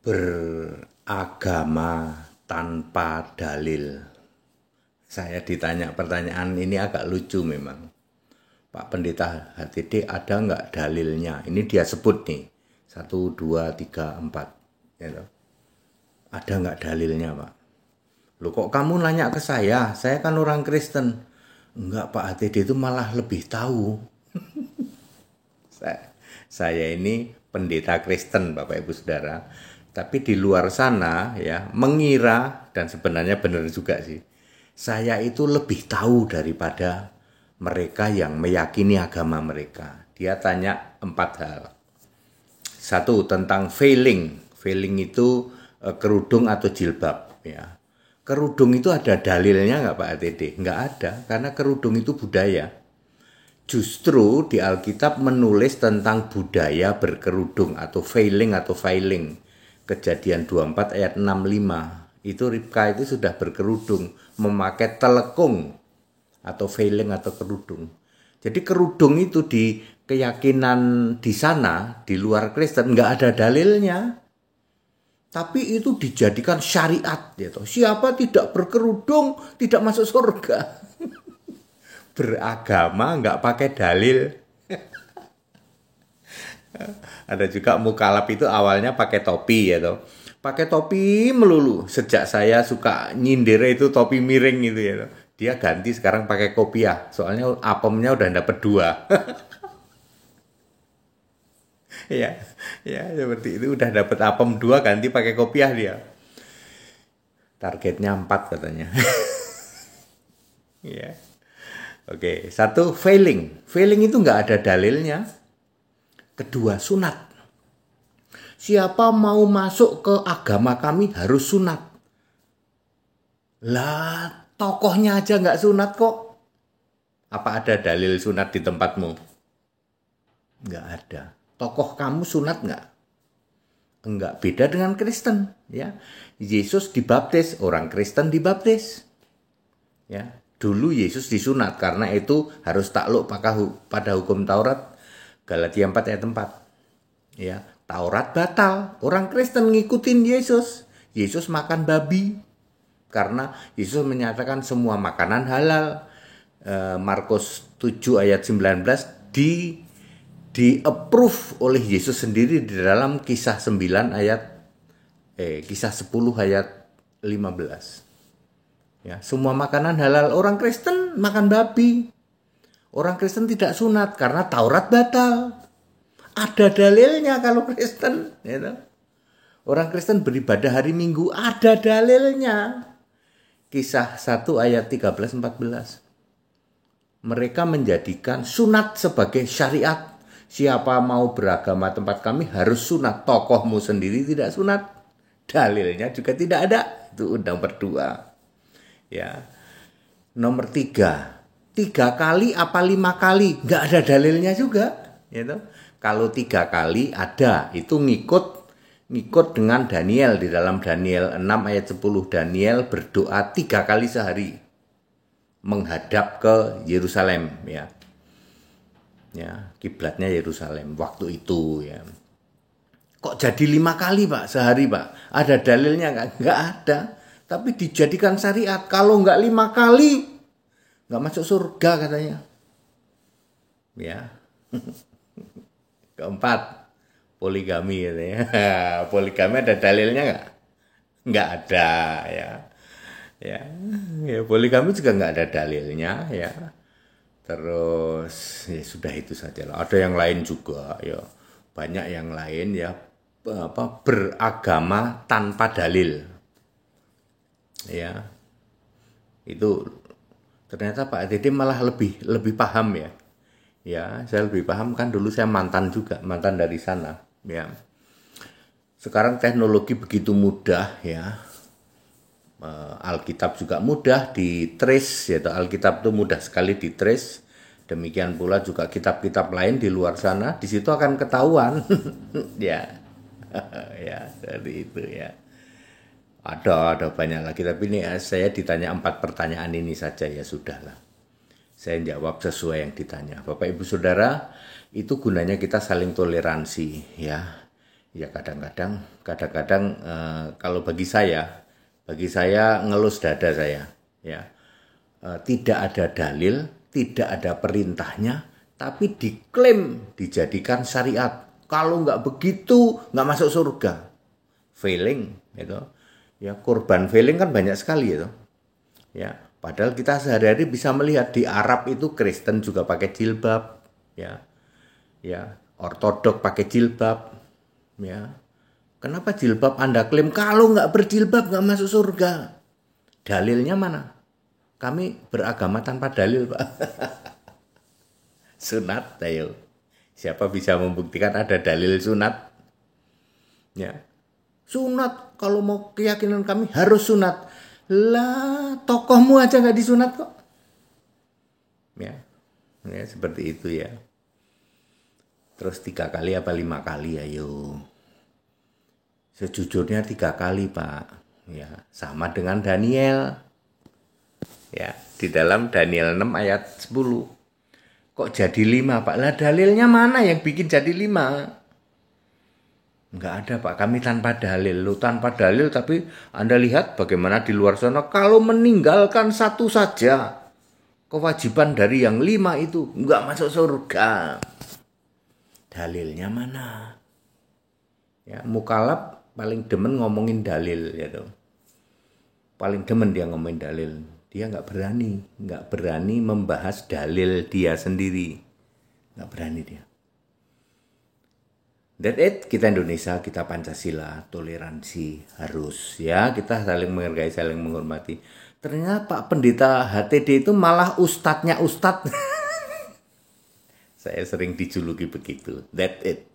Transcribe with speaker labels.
Speaker 1: Beragama tanpa dalil. Saya ditanya pertanyaan ini agak lucu memang. Pak Pendeta HTD, ada nggak dalilnya? Ini dia sebut nih. 1, 2, 3, 4. Gitu. Ada nggak dalilnya, Pak? Loh, kok kamu nanya ke saya? Saya kan orang Kristen. Enggak, Pak HTD itu malah lebih tahu. Saya ini pendeta Kristen, Bapak Ibu Saudara. Tapi di luar sana ya mengira, dan sebenarnya benar juga sih, saya itu lebih tahu daripada mereka yang meyakini agama mereka. Dia tanya 4 hal. 1, tentang veiling. Veiling itu kerudung atau jilbab ya. Kerudung itu ada dalilnya nggak Pak ATD? Nggak ada, karena kerudung itu budaya. Justru di Alkitab menulis tentang budaya berkerudung atau veiling atau veiling. Kejadian 24 ayat 65. Itu Ribka itu sudah berkerudung, memakai telekung atau veiling atau kerudung. Jadi kerudung itu di keyakinan di sana, di luar Kristen, nggak ada dalilnya. Tapi itu dijadikan syariat. Gitu. Siapa tidak berkerudung tidak masuk surga. Beragama nggak pakai dalil. Ada juga mukalaf itu awalnya pakai topi ya toh. Pakai topi melulu. Sejak saya suka nyindir itu topi miring gitu ya toh. Dia ganti sekarang pakai kopiah. Soalnya apemnya udah dapat 2. Ya, ya seperti itu udah dapat apem 2 ganti pakai kopiah dia. Targetnya 4 katanya. Ya. Oke, 1 veiling. Veiling itu nggak ada dalilnya. Kedua, sunat. Siapa mau masuk ke agama kami harus sunat. Lah, tokohnya aja nggak sunat kok. Apa ada dalil sunat di tempatmu? Nggak ada. Tokoh kamu sunat nggak? Enggak, beda dengan Kristen. Ya, Yesus dibaptis, orang Kristen dibaptis. Ya, dulu Yesus disunat karena itu harus takluk pada hukum Taurat. Galatia 4 ayat 4. Ya, Taurat batal. Orang Kristen ngikutin Yesus. Yesus makan babi. Karena Yesus menyatakan semua makanan halal. Markus 7 ayat 19 di-approve oleh Yesus sendiri di dalam kisah 9 ayat kisah 10 ayat 15. Ya, semua makanan halal. Orang Kristen makan babi. Orang Kristen tidak sunat karena Taurat batal. Ada dalilnya kalau Kristen. Gitu. Orang Kristen beribadah hari Minggu. Ada dalilnya. Kisah 1 ayat 13-14. Mereka menjadikan sunat sebagai syariat. Siapa mau beragama tempat kami harus sunat. Tokohmu sendiri tidak sunat. Dalilnya juga tidak ada. Itu nomor 2. Ya. Nomor 3. 3 kali apa 5 kali? Nggak ada dalilnya juga. Gitu. Kalau 3 kali ada, itu ngikut dengan Daniel. Di dalam Daniel 6 ayat 10, Daniel berdoa 3 kali sehari. Menghadap ke Yerusalem. Ya, kiblatnya Yerusalem waktu itu. Ya. Kok jadi 5 kali Pak sehari Pak? Ada dalilnya nggak? Nggak ada. Tapi dijadikan syariat. Kalau nggak 5 kali, nggak masuk surga katanya. Ya. Keempat, poligami katanya. Poligami ada dalilnya nggak? Nggak ada ya. Ya, poligami juga nggak ada dalilnya ya. Terus ya sudah itu saja lah. Ada yang lain juga ya. Banyak yang lain ya, beragama tanpa dalil. Ya. Itu ternyata Pak Dede malah lebih paham ya. Ya, saya lebih paham kan dulu saya mantan dari sana, ya. Sekarang teknologi begitu mudah ya. Alkitab juga mudah di-trace, yaitu Alkitab itu mudah sekali di-trace. Demikian pula juga kitab-kitab lain di luar sana, di situ akan ketahuan. Ya. Ya, seperti itu ya. Ada banyak lagi, tapi ini saya ditanya 4 pertanyaan ini saja ya sudahlah. Saya jawab sesuai yang ditanya. Bapak Ibu Saudara, itu gunanya kita saling toleransi ya. Ya kadang-kadang kalau bagi saya ngelus dada saya, ya. Tidak ada dalil, tidak ada perintahnya, tapi diklaim dijadikan syariat. Kalau nggak begitu, nggak masuk surga. Failing, gitu. Ya, korban failing kan banyak sekali itu. Ya, padahal kita sehari-hari bisa melihat di Arab itu Kristen juga pakai jilbab, ya, ya, Ortodok pakai jilbab, ya. Kenapa jilbab Anda klaim kalau nggak berjilbab nggak masuk surga? Dalilnya mana? Kami beragama tanpa dalil, Pak. Sunat, ayo. Siapa bisa membuktikan ada dalil sunat? Ya. Sunat, kalau mau keyakinan kami harus sunat. Lah, tokohmu aja nggak disunat kok. Ya. Ya, seperti itu ya. Terus 3 kali apa 5 kali, ayo. Sejujurnya 3 kali, Pak. Ya, sama dengan Daniel. Ya, di dalam Daniel 6 ayat 10. Kok jadi 5, Pak? Lah dalilnya mana yang bikin jadi 5? Enggak ada, Pak. Kami tanpa dalil. Lu tanpa dalil, tapi Anda lihat bagaimana di luar sana. Kalau meninggalkan satu saja, kewajiban dari yang 5 itu enggak masuk surga. Dalilnya mana? Ya, Mukalab paling demen ngomongin dalil, ya tuh. Paling demen dia ngomongin dalil. Dia nggak berani membahas dalil dia sendiri, nggak berani dia. That it, kita Indonesia, kita Pancasila, toleransi harus ya, kita saling menghargai, saling menghormati. Ternyata Pak Pendeta HTD itu malah ustadznya ustadz. Saya sering dijuluki begitu. That it.